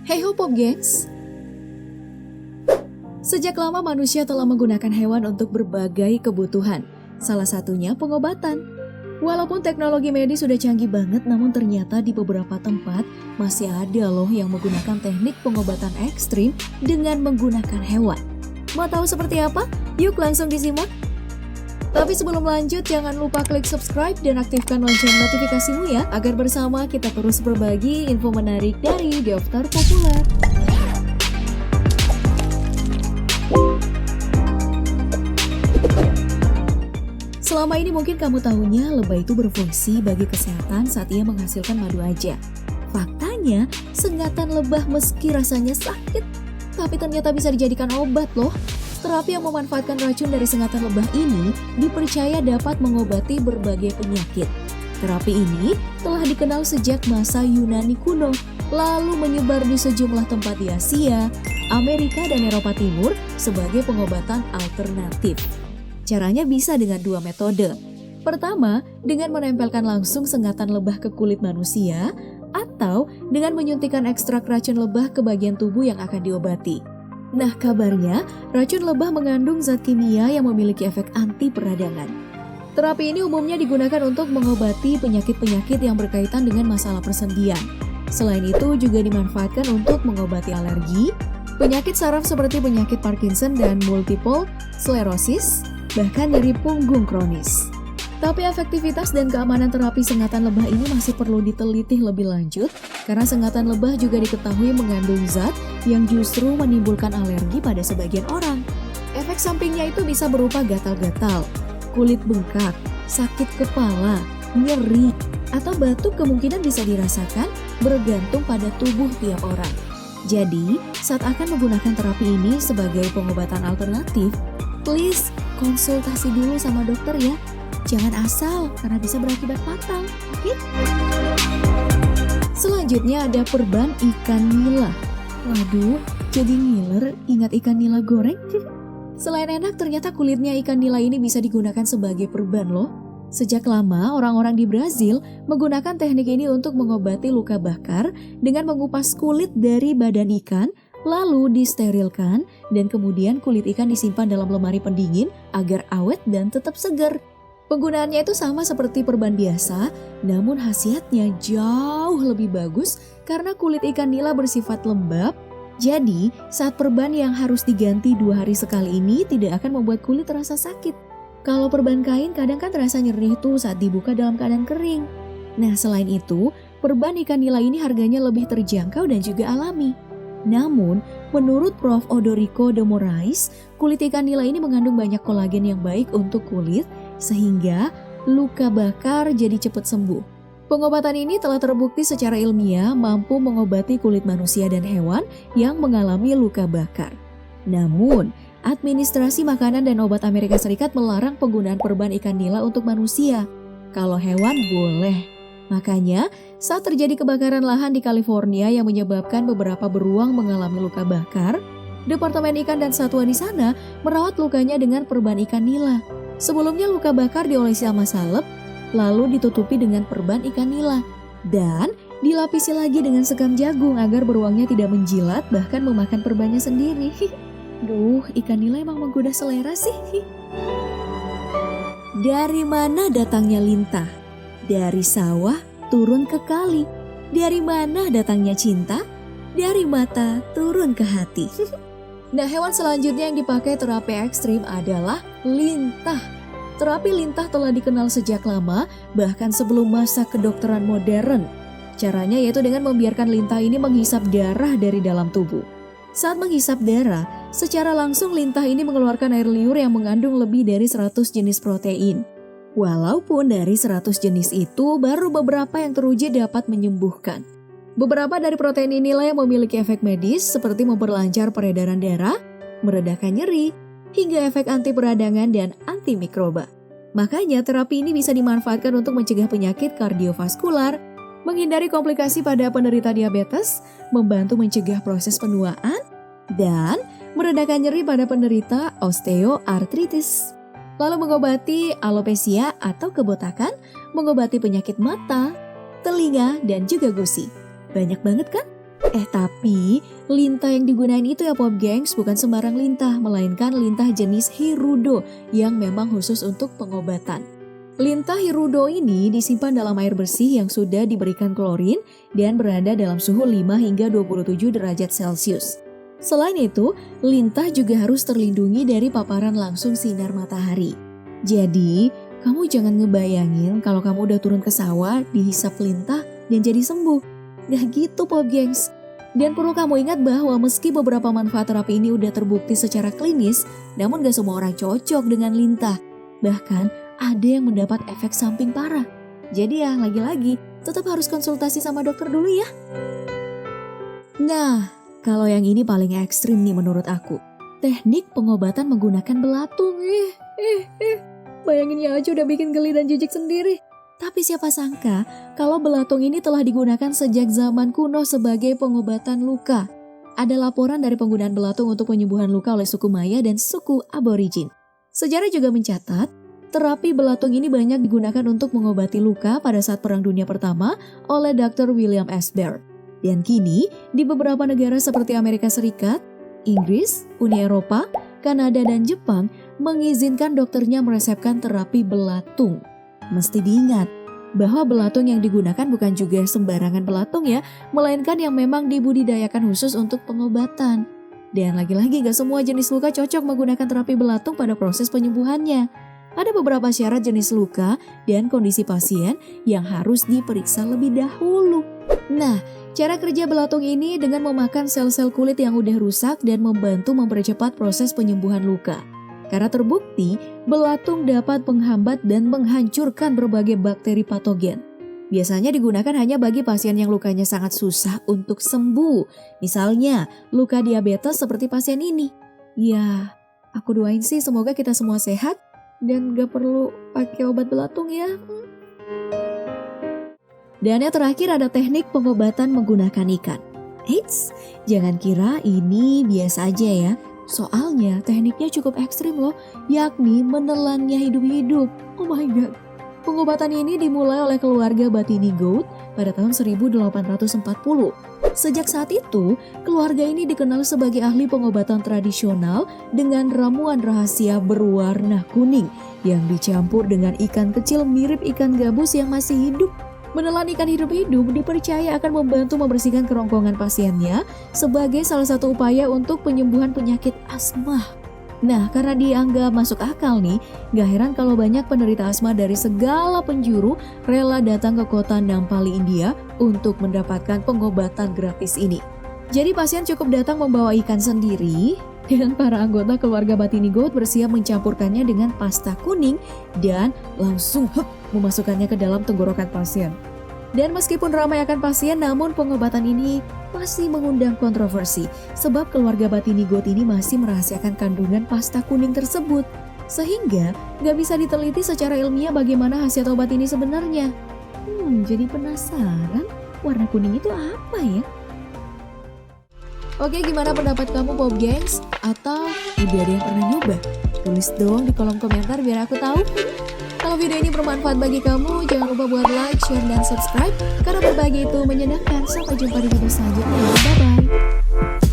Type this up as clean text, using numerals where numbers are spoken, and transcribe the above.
Hey ho Pop Gengs! Sejak lama manusia telah menggunakan hewan untuk berbagai kebutuhan, salah satunya pengobatan. Walaupun teknologi medis sudah canggih banget, namun ternyata di beberapa tempat masih ada loh yang menggunakan teknik pengobatan ekstrim dengan menggunakan hewan. Mau tahu seperti apa? Yuk langsung disimak! Tapi sebelum lanjut, jangan lupa klik subscribe dan aktifkan lonceng notifikasimu ya, agar bersama kita terus berbagi info menarik dari Dokter Populer. Selama ini mungkin kamu tahunya lebah itu berfungsi bagi kesehatan saat ia menghasilkan madu aja. Faktanya, sengatan lebah meski rasanya sakit, tapi ternyata bisa dijadikan obat loh. Terapi yang memanfaatkan racun dari sengatan lebah ini dipercaya dapat mengobati berbagai penyakit. Terapi ini telah dikenal sejak masa Yunani kuno, lalu menyebar di sejumlah tempat di Asia, Amerika, dan Eropa Timur sebagai pengobatan alternatif. Caranya bisa dengan dua metode. Pertama, dengan menempelkan langsung sengatan lebah ke kulit manusia, atau dengan menyuntikkan ekstrak racun lebah ke bagian tubuh yang akan diobati. Nah, kabarnya racun lebah mengandung zat kimia yang memiliki efek anti peradangan. Terapi ini umumnya digunakan untuk mengobati penyakit-penyakit yang berkaitan dengan masalah persendian. Selain itu juga dimanfaatkan untuk mengobati alergi, penyakit saraf seperti penyakit Parkinson dan multiple sclerosis, bahkan nyeri punggung kronis. Tapi efektivitas dan keamanan terapi sengatan lebah ini masih perlu diteliti lebih lanjut, karena sengatan lebah juga diketahui mengandung zat yang justru menimbulkan alergi pada sebagian orang. Efek sampingnya itu bisa berupa gatal-gatal, kulit bengkak, sakit kepala, nyeri, atau batuk kemungkinan bisa dirasakan bergantung pada tubuh tiap orang. Jadi, saat akan menggunakan terapi ini sebagai pengobatan alternatif, please konsultasi dulu sama dokter ya. Jangan asal, karena bisa berakibat fatal, oke? Selanjutnya ada perban ikan nila. Waduh, jadi ngiler ingat ikan nila goreng? Selain enak, ternyata kulitnya ikan nila ini bisa digunakan sebagai perban loh. Sejak lama, orang-orang di Brazil menggunakan teknik ini untuk mengobati luka bakar dengan mengupas kulit dari badan ikan, lalu disterilkan, dan kemudian kulit ikan disimpan dalam lemari pendingin agar awet dan tetap segar. Penggunaannya itu sama seperti perban biasa, namun khasiatnya jauh lebih bagus karena kulit ikan nila bersifat lembab. Jadi, saat perban yang harus diganti 2 hari sekali ini tidak akan membuat kulit terasa sakit. Kalau perban kain kadang kan terasa nyeri tuh saat dibuka dalam keadaan kering. Nah, selain itu, perban ikan nila ini harganya lebih terjangkau dan juga alami. Namun, menurut Prof. Odorico de Moraes, kulit ikan nila ini mengandung banyak kolagen yang baik untuk kulit, sehingga luka bakar jadi cepat sembuh. Pengobatan ini telah terbukti secara ilmiah mampu mengobati kulit manusia dan hewan yang mengalami luka bakar. Namun, Administrasi Makanan dan Obat Amerika Serikat melarang penggunaan perban ikan nila untuk manusia. Kalau hewan boleh. Makanya, saat terjadi kebakaran lahan di California yang menyebabkan beberapa beruang mengalami luka bakar, Departemen Ikan dan Satwa di sana merawat lukanya dengan perban ikan nila. Sebelumnya luka bakar diolesi sama salep, lalu ditutupi dengan perban ikan nila, dan dilapisi lagi dengan sekam jagung agar beruangnya tidak menjilat bahkan memakan perbannya sendiri. Duh, ikan nila emang menggoda selera sih. Dari mana datangnya lintah? Dari sawah turun ke kali. Dari mana datangnya cinta? Dari mata turun ke hati. Nah, hewan selanjutnya yang dipakai terapi ekstrim adalah lintah. Terapi lintah telah dikenal sejak lama, bahkan sebelum masa kedokteran modern. Caranya yaitu dengan membiarkan lintah ini menghisap darah dari dalam tubuh. Saat menghisap darah, secara langsung lintah ini mengeluarkan air liur yang mengandung lebih dari 100 jenis protein. Walaupun dari 100 jenis itu, baru beberapa yang teruji dapat menyembuhkan. Beberapa dari protein inilah yang memiliki efek medis seperti memperlancar peredaran darah, meredakan nyeri, hingga efek anti peradangan dan antimikroba. Makanya terapi ini bisa dimanfaatkan untuk mencegah penyakit kardiovaskular, menghindari komplikasi pada penderita diabetes, membantu mencegah proses penuaan, dan meredakan nyeri pada penderita osteoartritis. Lalu mengobati alopecia atau kebotakan, mengobati penyakit mata, telinga, dan juga gusi. Banyak banget kan? Tapi lintah yang digunain itu ya Pop Gengs bukan sembarang lintah, melainkan lintah jenis Hirudo yang memang khusus untuk pengobatan. Lintah Hirudo ini disimpan dalam air bersih yang sudah diberikan klorin dan berada dalam suhu 5 hingga 27 derajat Celcius. Selain itu, lintah juga harus terlindungi dari paparan langsung sinar matahari. Jadi, kamu jangan ngebayangin kalau kamu udah turun ke sawah, dihisap lintah, dan jadi sembuh. Gak gitu Pop Gengs. Dan perlu kamu ingat bahwa meski beberapa manfaat terapi ini udah terbukti secara klinis, namun gak semua orang cocok dengan lintah. Bahkan, ada yang mendapat efek samping parah. Jadi ya, lagi-lagi, tetap harus konsultasi sama dokter dulu ya. Nah, kalau yang ini paling ekstrim nih menurut aku. Teknik pengobatan menggunakan belatung. Bayanginnya aja udah bikin geli dan jijik sendiri. Tapi siapa sangka kalau belatung ini telah digunakan sejak zaman kuno sebagai pengobatan luka. Ada laporan dari penggunaan belatung untuk penyembuhan luka oleh suku Maya dan suku Aborigin. Sejarah juga mencatat, terapi belatung ini banyak digunakan untuk mengobati luka pada saat Perang Dunia Pertama oleh Dr. William S. Baird. Dan kini, di beberapa negara seperti Amerika Serikat, Inggris, Uni Eropa, Kanada, dan Jepang mengizinkan dokternya meresepkan terapi belatung. Mesti diingat bahwa belatung yang digunakan bukan juga sembarangan belatung ya, melainkan yang memang dibudidayakan khusus untuk pengobatan. Dan lagi-lagi gak semua jenis luka cocok menggunakan terapi belatung pada proses penyembuhannya. Ada beberapa syarat jenis luka dan kondisi pasien yang harus diperiksa lebih dahulu. Nah, cara kerja belatung ini dengan memakan sel-sel kulit yang udah rusak dan membantu mempercepat proses penyembuhan luka. Karena terbukti, belatung dapat menghambat dan menghancurkan berbagai bakteri patogen. Biasanya digunakan hanya bagi pasien yang lukanya sangat susah untuk sembuh. Misalnya, luka diabetes seperti pasien ini. Ya, aku doain sih semoga kita semua sehat dan gak perlu pakai obat belatung ya. Dan yang terakhir ada teknik pengobatan menggunakan ikan. Eits, jangan kira ini biasa aja ya. Soalnya tekniknya cukup ekstrim loh, yakni menelannya hidup-hidup. Oh my god. Pengobatan ini dimulai oleh keluarga Batini Goat pada tahun 1840. Sejak saat itu, keluarga ini dikenal sebagai ahli pengobatan tradisional dengan ramuan rahasia berwarna kuning yang dicampur dengan ikan kecil mirip ikan gabus yang masih hidup. Menelan ikan hidup-hidup dipercaya akan membantu membersihkan kerongkongan pasiennya sebagai salah satu upaya untuk penyembuhan penyakit asma. Nah, karena dianggap masuk akal nih, gak heran kalau banyak penderita asma dari segala penjuru rela datang ke kota Nampali, India untuk mendapatkan pengobatan gratis ini. Jadi pasien cukup datang membawa ikan sendiri, dan para anggota keluarga Batini Goat bersiap mencampurkannya dengan pasta kuning dan langsung memasukkannya ke dalam tenggorokan pasien. Dan meskipun ramai akan pasien, namun pengobatan ini masih mengundang kontroversi sebab keluarga Batini Goat ini masih merahasiakan kandungan pasta kuning tersebut. Sehingga gak bisa diteliti secara ilmiah bagaimana khasiat obat ini sebenarnya. Jadi penasaran warna kuning itu apa ya? Oke, gimana pendapat kamu Pop Gengs? Atau udah ada yang pernah nyoba? Tulis dong di kolom komentar biar aku tahu. Kalau video ini bermanfaat bagi kamu, jangan lupa buat like, share, dan subscribe. Karena berbagi itu menyenangkan. Sampai jumpa di video selanjutnya. Bye-bye.